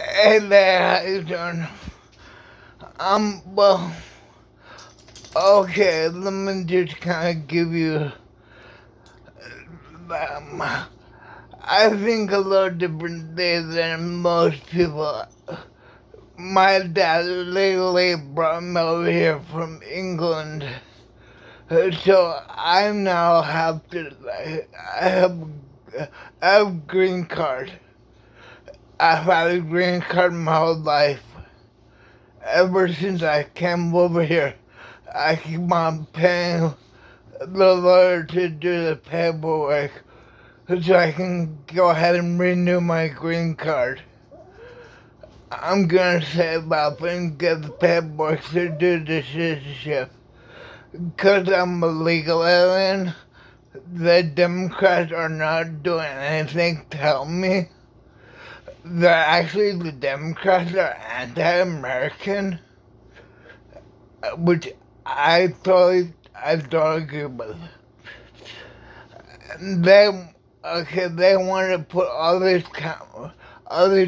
Hey there, how you doing? Well, okay, let me just kind of give you, um, I think a little different day than most people. My dad lately brought me over here from England, so I now have to, I have green card. I've had a green card my whole life. Ever since I came over here, I keep on paying the lawyer to do the paperwork so I can go ahead and renew my green card. I'm gonna save up and get the paperwork to do the citizenship. Because I'm a legal alien, the Democrats are not doing anything to help me. The Democrats are anti-American, which I totally agree with. They want to put all these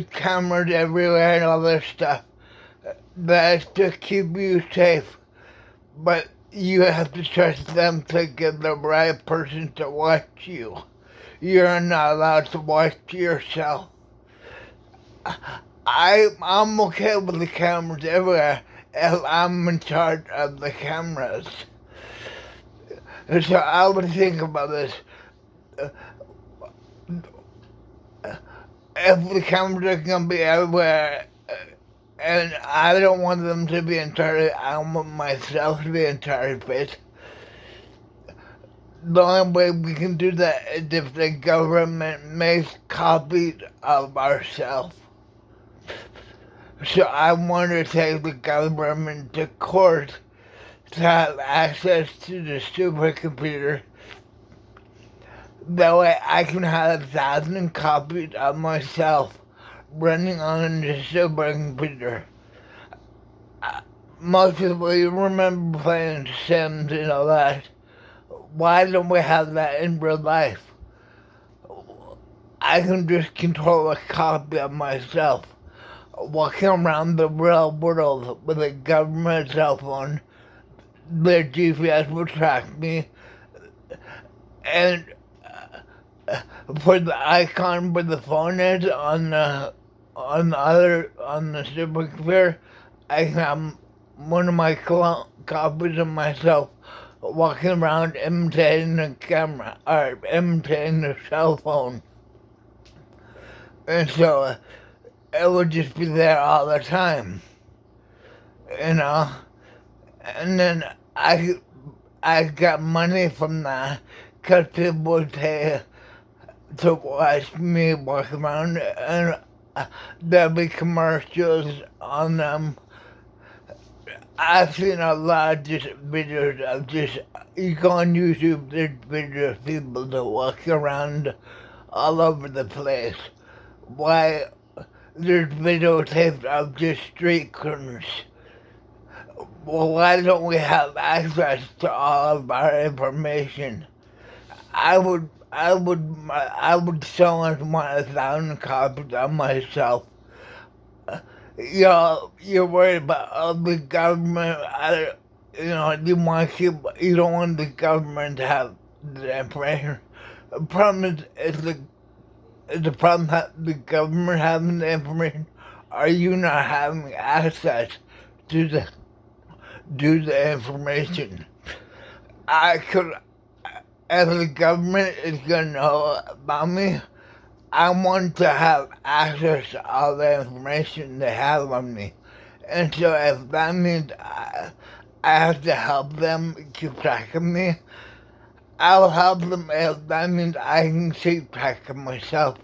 cameras everywhere and all this stuff. That's to keep you safe, but you have to trust them to get the right person to watch you. You're not allowed to watch yourself. I'm okay with the cameras everywhere if I'm in charge of the cameras. So I would think about this. If the cameras are gonna be everywhere, and I don't want them to be in charge, I want myself to be in charge of it. The only way we can do that is if the government makes copies of ourselves. So I want to take the government to court to have access to the supercomputer. That way I can have 1,000 copies of myself running on the supercomputer. Most people, you remember playing Sims and all that. Why don't we have that in real life? I can just control a copy of myself walking around the real world with a government cell phone. Their GPS will track me, and put the icon where the phone is on the supercomputer. I can have one of my copies of myself walking around imitating the camera or imitating the cell phone, and so it would just be there all the time, you know. And then I got money from that because people would pay to watch me walk around, and there'll be commercials on them. I've seen a lot of just videos of you go on YouTube, there's videos of people that walk around all over the place. Why, there's videotapes of just street corners. Well, why don't we have access to all of our information? I would so much want 1,000 copies of myself. You're worried about the government. You don't want the government to have the information. The problem is the problem the government having the information. Are you not having access to the information? If the government is gonna know about me, I want to have access to all the information they have on me. And so if that means I have to help them keep track of me, I'll help them if that means I can keep track of myself.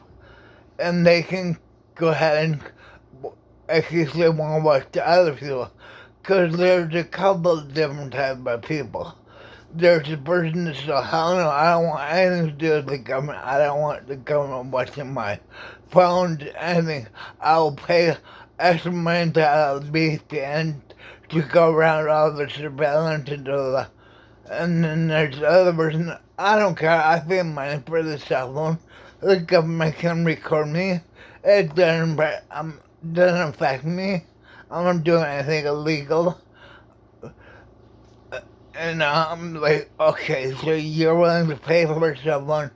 And they can go ahead and, in case they want to watch the other people. Because there's a couple of different types of people. There's a person that says, hell no, I don't want anything to do with the government. I don't want the government watching my phone, anything. I'll pay extra money to a VPN to go around all the surveillance and all that. And then there's the other person, I don't care, I pay money for the cell phone. The government can record me. It doesn't affect me. I'm not doing anything illegal. And I'm like, okay, so you're willing to pay for someone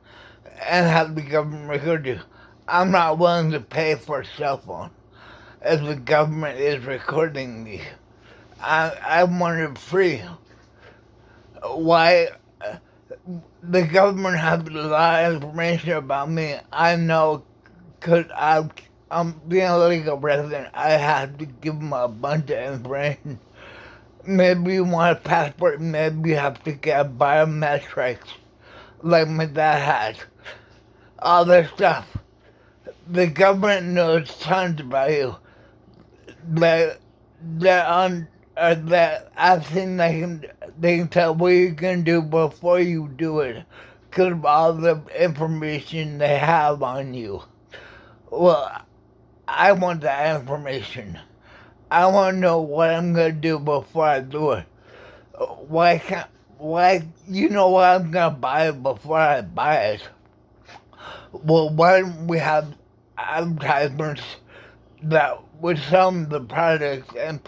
and have the government record you. I'm not willing to pay for a cell phone if the government is recording me. I want it free. Why? The government has a lot of information about me. I know because I'm being a legal resident. I have to give them a bunch of information. Maybe you want a passport, maybe you have to get biometrics, like my dad has. All this stuff. The government knows tons about you. That I've seen they can tell what you can do before you do it, because of all the information they have on you. Well, I want that information. I want to know what I'm gonna do before I do it. Why, you know what I'm gonna buy before I buy it? Well, why don't we have advertisements that would sell me the product and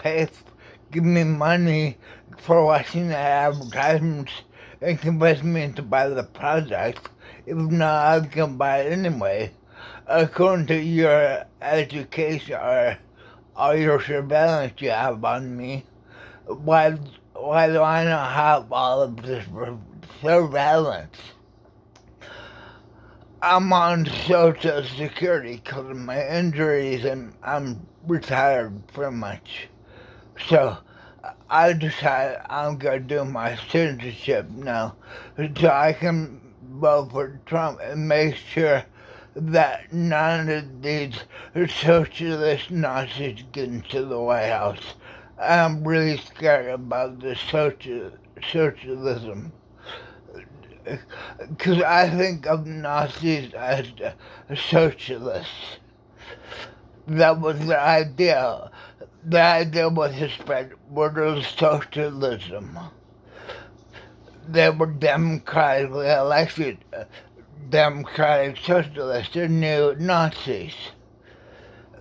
give me money for watching the advertisements and convince me to buy the product? If not, I can buy it anyway. According to your education or your surveillance you have on me, why do I not have all of this surveillance? I'm on Social Security because of my injuries and I'm retired pretty much. So I decided I'm going to do my citizenship now so I can vote for Trump and make sure that none of these socialist Nazis get into the White House. I'm really scared about the socialism. Because I think of Nazis as socialists. That was the idea. The idea was to spread word of socialism. They were democratically elected democratic socialists. They're new Nazis.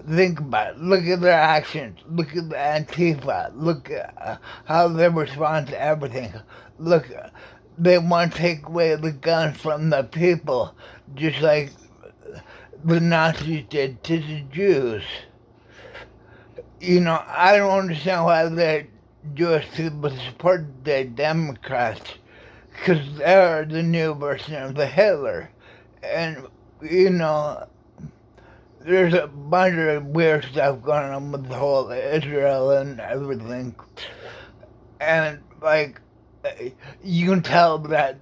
Think about it. Look at their actions. Look at the Antifa. Look at how they respond to everything. Look, they want to take away the guns from the people, just like the Nazis did to the Jews. You know, I don't understand why the Jewish people support the Democrats, because they're the new version of the Hitler. And, you know, there's a bunch of weird stuff going on with the whole Israel and everything. And, like, you can tell that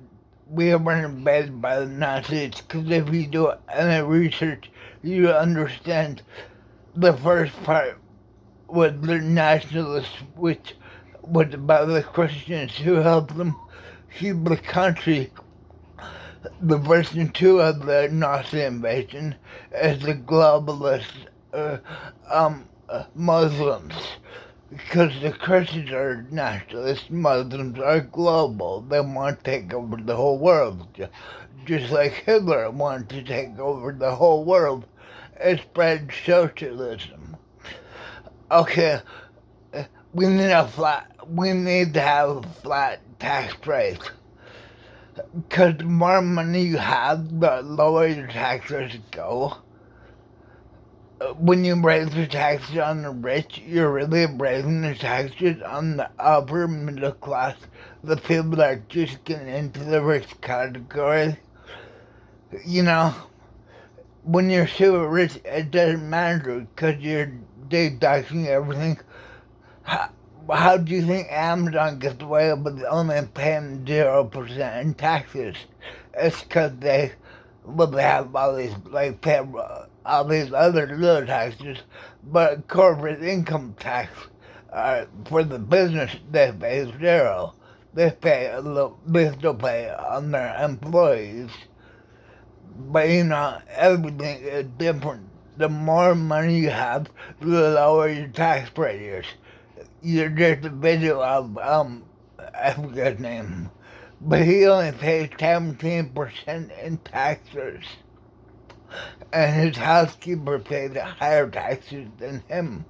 we were invaded by the Nazis, because if you do any research, you understand the first part was the nationalists, which was about the Christians who helped them keep the country. The version 2 of the Nazi invasion is the globalist Muslims. Because the Christians are nationalists, Muslims are global. They want to take over the whole world. Just like Hitler wanted to take over the whole world and spread socialism. Okay, we need to have a flat tax rate. Because the more money you have, the lower your taxes go. When you raise the taxes on the rich, you're really raising the taxes on the upper middle class, the people that are just getting into the rich category. You know, when you're super rich, it doesn't matter because you're deducting everything. How do you think Amazon gets away with only paying 0% in taxes? It's because they have all these, like, pay all these other little taxes, but corporate income tax, for the business, they pay 0. They still pay on their employees. But, you know, everything is different. The more money you have, the lower your tax rate is. You're just a video of, I forget his name, but he only pays 17% in taxes. and his housekeeper paid higher taxes than him.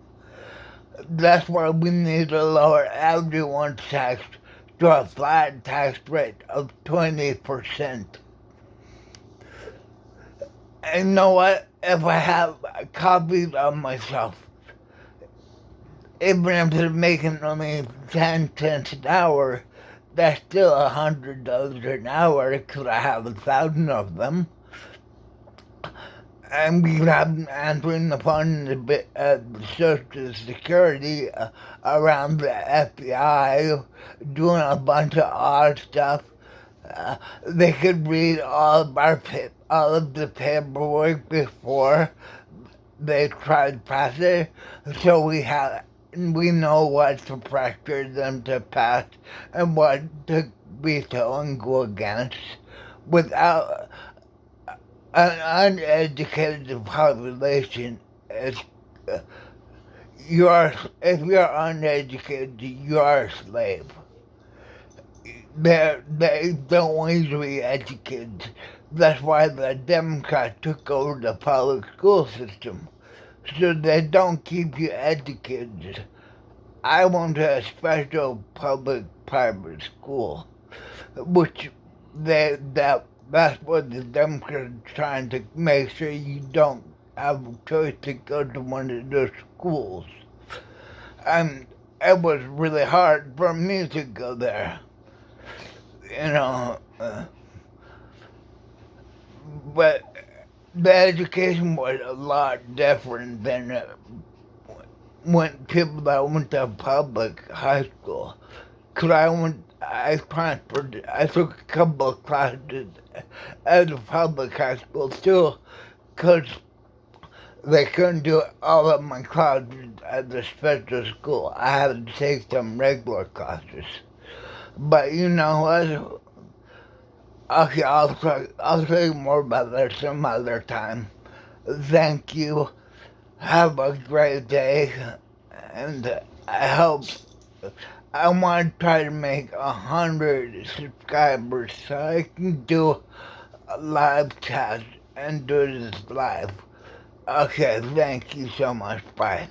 That's why we need to lower everyone's tax to a flat tax rate of 20%. And you know what? If I have copies of myself, even if they're making only 10 cents an hour, that's still $100 an hour because I have 1,000 of them. And we have been answering the phone Social Security around the FBI, doing a bunch of odd stuff. They could read all of the paperwork before they tried to pass it, so we know what to pressure them to pass and what to veto and go against. Without an uneducated population, is if you're uneducated, you're a slave. They don't want you to be educated. That's why the Democrats took over the public school system, so they don't keep you educated. I went to a special public-private school, which that's what the Democrats are trying to make sure you don't have a choice to go to one of those schools. And it was really hard for me to go there, but the education was a lot different than when people that went to public high school. Cause I took a couple of classes at a public high school too, cause they couldn't do all of my classes at the special school. I had to take some regular classes. But you know what? Okay, I'll tell you more about that some other time. Thank you. Have a great day, and I want to try to make 100 subscribers so I can do a live chat and do this live. Okay, thank you so much. Bye.